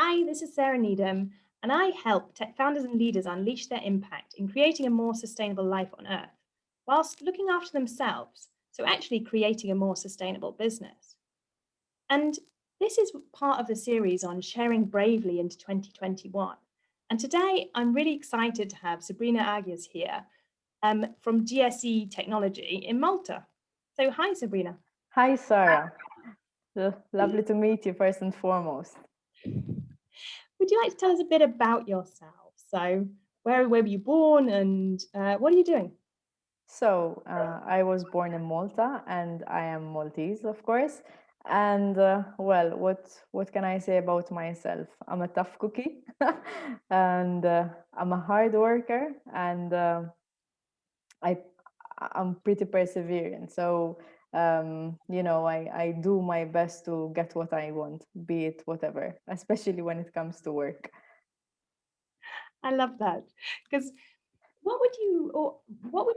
Hi, this is Sarah Needham, and I help tech founders and leaders unleash their impact in creating a more sustainable life on Earth, whilst looking after themselves, so actually creating a more sustainable business. And this is part of the series on sharing bravely into 2021. And today I'm really excited to have Sabrina Agius here from GSE Technology in Malta. So, hi, Sabrina. Hi, Sarah. Lovely to meet you first and foremost. Would you like to tell us a bit about yourself? So, where were you born and what are you doing? I was born in Malta and I am Maltese, of course. And what can I say about myself? I'm a tough cookie and I'm a hard worker and I I'm pretty perseverant. I do my best to get what I want, be it whatever, especially when it comes to work. I love that because what would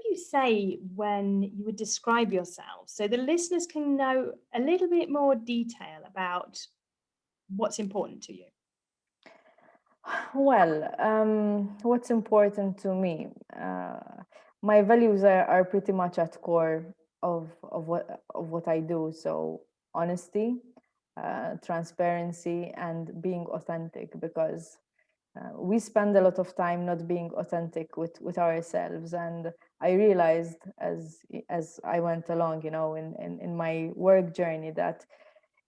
you say when you would describe yourself so the listeners can know a little bit more detail about what's important to you? What's important to me? My values are pretty much at core of what I do. So honesty, transparency, and being authentic. Because we spend a lot of time not being authentic with ourselves, and I realized as I went along, in my work journey that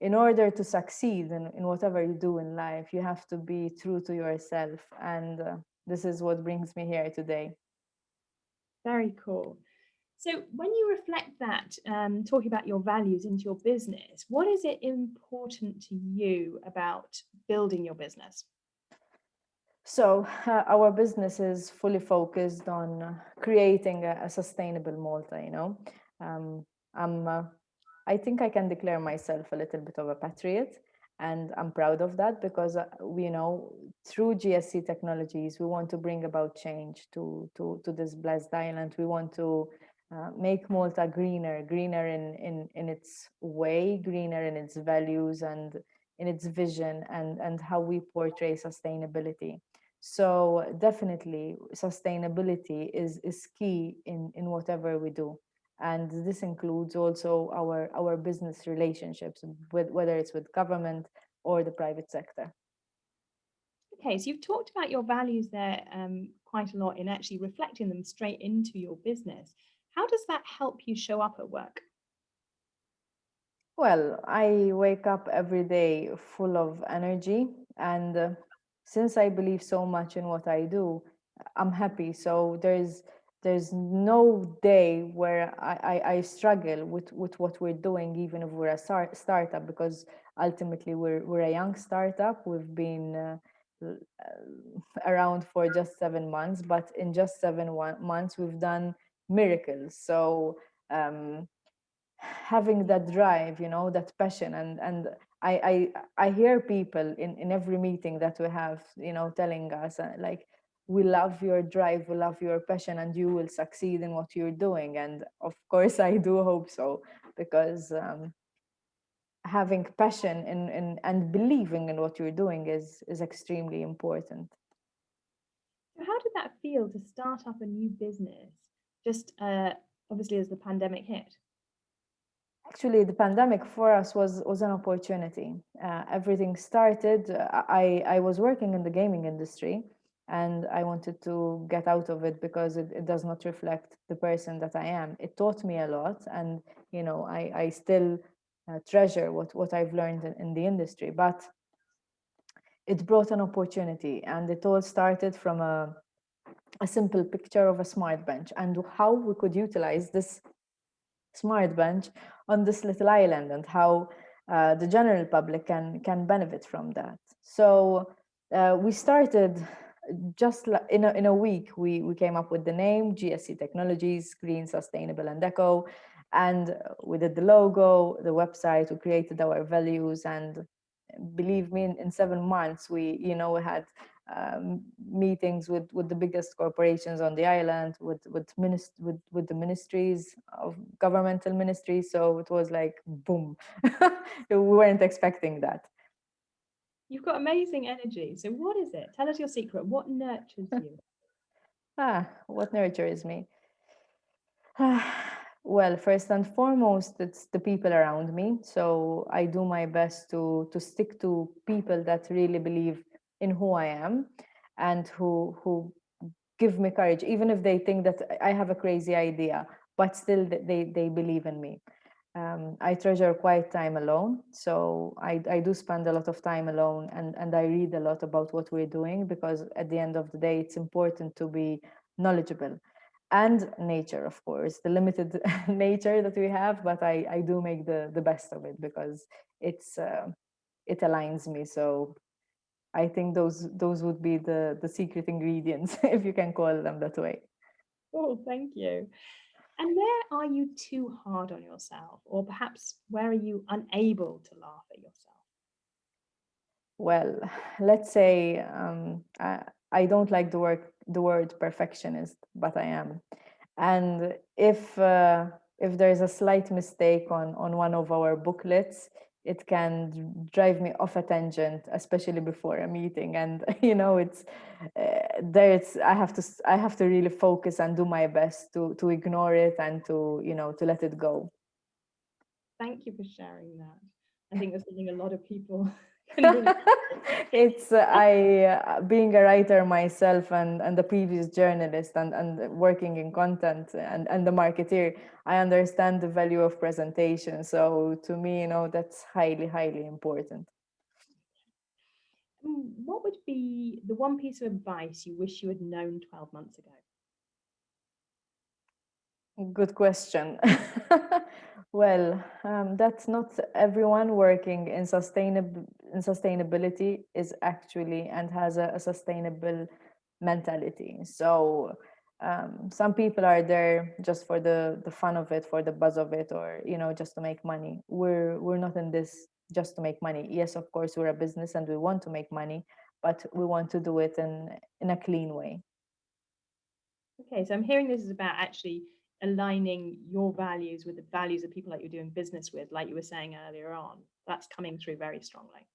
in order to succeed in whatever you do in life, you have to be true to yourself. And this is what brings me here today. Very cool. So, when you reflect that, talking about your values into your business, what is it important to you about building your business? Our business is fully focused on creating a sustainable Malta, Um, I'm, uh, I think I can declare myself a little bit of a patriot, and I'm proud of that because through GSC Technologies, we want to bring about change to this blessed island. We want to make Malta greener, greener in its way, greener in its values and in its vision and how we portray sustainability. So definitely sustainability is key in whatever we do. And this includes also our business relationships, with whether it's with government or the private sector. Okay, so you've talked about your values there quite a lot in actually reflecting them straight into your business. How does that help you show up at work? Well, I wake up every day full of energy, and since I believe so much in what I do, I'm happy. So there's no day where I struggle with what we're doing, even if we're a startup, because ultimately we're a young startup. We've been around for just 7 months, but in just months we've done miracles. So having that drive, that passion, and I hear people in every meeting that we have, telling us like, we love your drive, we love your passion, and you will succeed in what you're doing. And of course I do hope so, because having passion and believing in what you're doing is extremely important. So how did that feel to start up a new business just obviously as the pandemic hit? Actually, the pandemic for us was an opportunity. Everything started. I was working in the gaming industry, and I wanted to get out of it because it does not reflect the person that I am. It taught me a lot, and I still treasure what I've learned in the industry. But it brought an opportunity, and it all started from a simple picture of a smart bench and how we could utilize this smart bench on this little island, and how the general public can benefit from that. So we started in a week. We came up with the name GSC Technologies, Green, Sustainable, and Eco, and we did the logo, the website. We created our values, and believe me, in 7 months we had meetings with the biggest corporations on the island, with the ministries of governmental ministries. So it was like boom. We weren't expecting that. You've got amazing energy. So, what is it? Tell us your secret. What nurtures you? What nurtures me? Well, first and foremost, it's the people around me. So I do my best to stick to people that really believe in who I am and who give me courage, even if they think that I have a crazy idea, but still they believe in me. I treasure quiet time alone. So I do spend a lot of time alone, and I read a lot about what we're doing, because at the end of the day, it's important to be knowledgeable. And nature, of course, the limited nature that we have, but I do make the best of it, because it's it aligns me. So I think those would be the secret ingredients, if you can call them that way. Oh, thank you. And where are you too hard on yourself? Or perhaps where are you unable to laugh at yourself? Well, let's say I don't like the word perfectionist, but I am. And if there's a slight mistake on one of our booklets, it can drive me off a tangent, especially before a meeting. And it's I have to really focus and do my best to ignore it, and to let it go. Thank you for sharing that. I think that's something a lot of people can relate to. It's I being a writer myself, and the previous journalist, and working in content, and the marketeer, I understand the value of presentation. So to me, that's highly important. What would be the one piece of advice you wish you had known 12 months ago? Good question. Well, that's not everyone working in sustainability is actually and has a sustainable mentality. So some people are there just for the fun of it, for the buzz of it, or just to make money. We're not in this just to make money. Yes, of course, we're a business and we want to make money, but we want to do it in a clean way. Okay, so I'm hearing this is about actually aligning your values with the values of people that you're doing business with, like you were saying earlier on. That's coming through very strongly.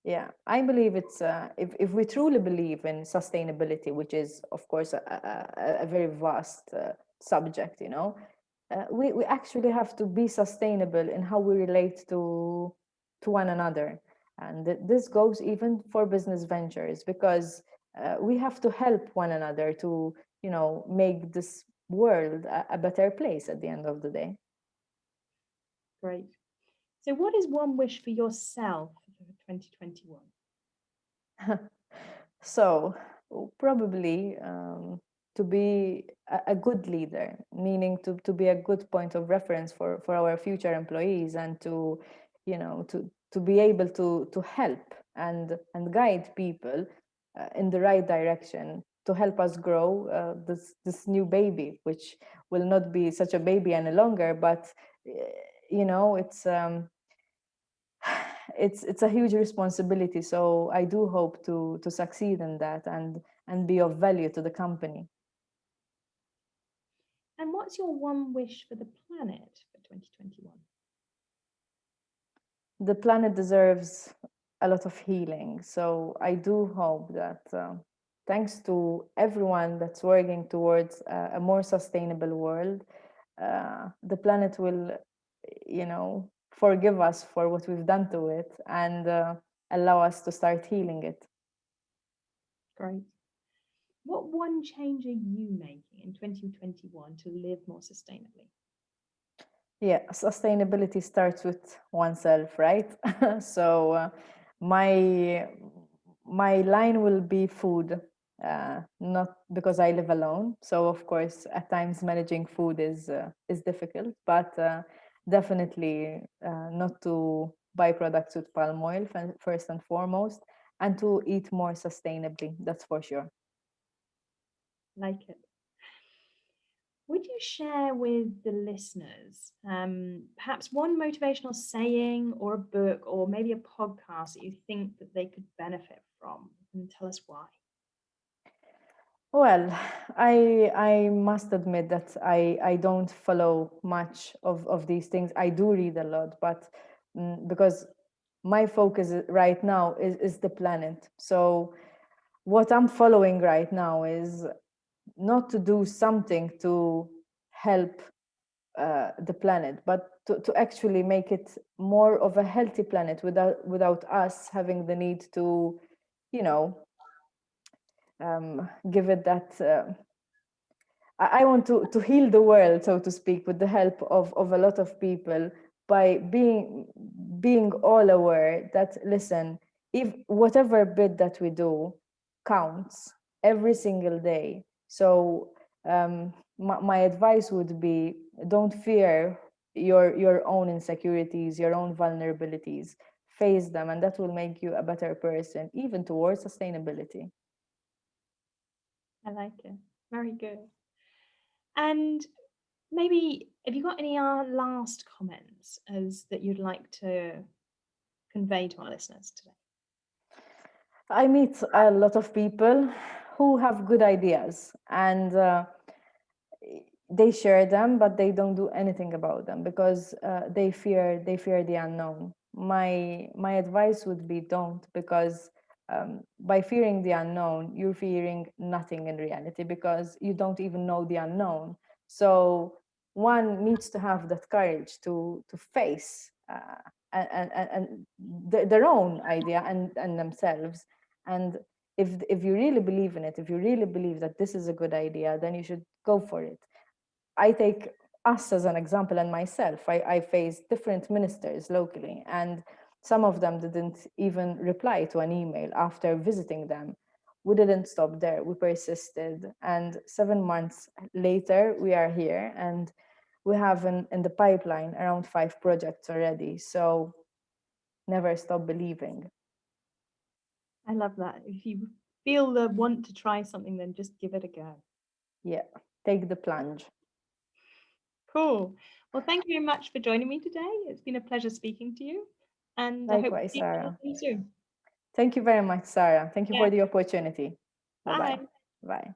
Yeah, I believe it's if we truly believe in sustainability, which is of course a very vast subject, we actually have to be sustainable in how we relate to one another, and this goes even for business ventures, because we have to help one another to make this world a better place at the end of the day. Great. So, what is one wish for yourself for 2021? So probably to be a good leader, meaning to be a good point of reference for our future employees, and to be able to help and guide people in the right direction, to help us grow this new baby, which will not be such a baby any longer, but it's it's a huge responsibility. So I do hope to succeed in that, and be of value to the company. And what's your one wish for the planet for 2021? The planet deserves a lot of healing. So I do hope that thanks to everyone that's working towards a more sustainable world, the planet will forgive us for what we've done to it, and allow us to start healing it. Great. What one change are you making in 2021 to live more sustainably? Yeah, sustainability starts with oneself, right? So my my line will be food, not because I live alone. So of course, at times managing food is difficult, but definitely not to buy products with palm oil first and foremost, and to eat more sustainably. That's for sure. Like it. Would you share with the listeners perhaps one motivational saying or a book or maybe a podcast that you think that they could benefit from, and tell us why? Well, I must admit that I don't follow much of these things. I do read a lot, but because my focus right now is the planet. So what I'm following right now is not to do something to help the planet, but to actually make it more of a healthy planet without us having the need to, you know, give it that. I want to heal the world, so to speak, with the help of a lot of people by being all aware that, listen, if whatever bit that we do counts every single day. So my advice would be, don't fear your own insecurities, your own vulnerabilities. Face them, and that will make you a better person, even towards sustainability. I like it. Very good. And maybe have you got any last comments as that you'd like to convey to our listeners today? I meet a lot of people who have good ideas, and they share them, but they don't do anything about them because they fear the unknown. My advice would be, don't, because by fearing the unknown, you're fearing nothing in reality, because you don't even know the unknown. So one needs to have that courage to face their own idea and themselves. And if you really believe in it, if you really believe that this is a good idea, then you should go for it. I take us as an example, and myself. I faced different ministers locally, and some of them didn't even reply to an email after visiting them. We didn't stop there. We persisted. And 7 months later, we are here, and we have in the pipeline around 5 projects already. So never stop believing. I love that. If you feel the want to try something, then just give it a go. Yeah, take the plunge. Cool. Well, thank you very much for joining me today. It's been a pleasure speaking to you, and I hope to Likewise, see you Sarah. again soon. Thank you very much, Sarah. Thank you Yeah. for the opportunity. Bye-bye. Bye. Bye.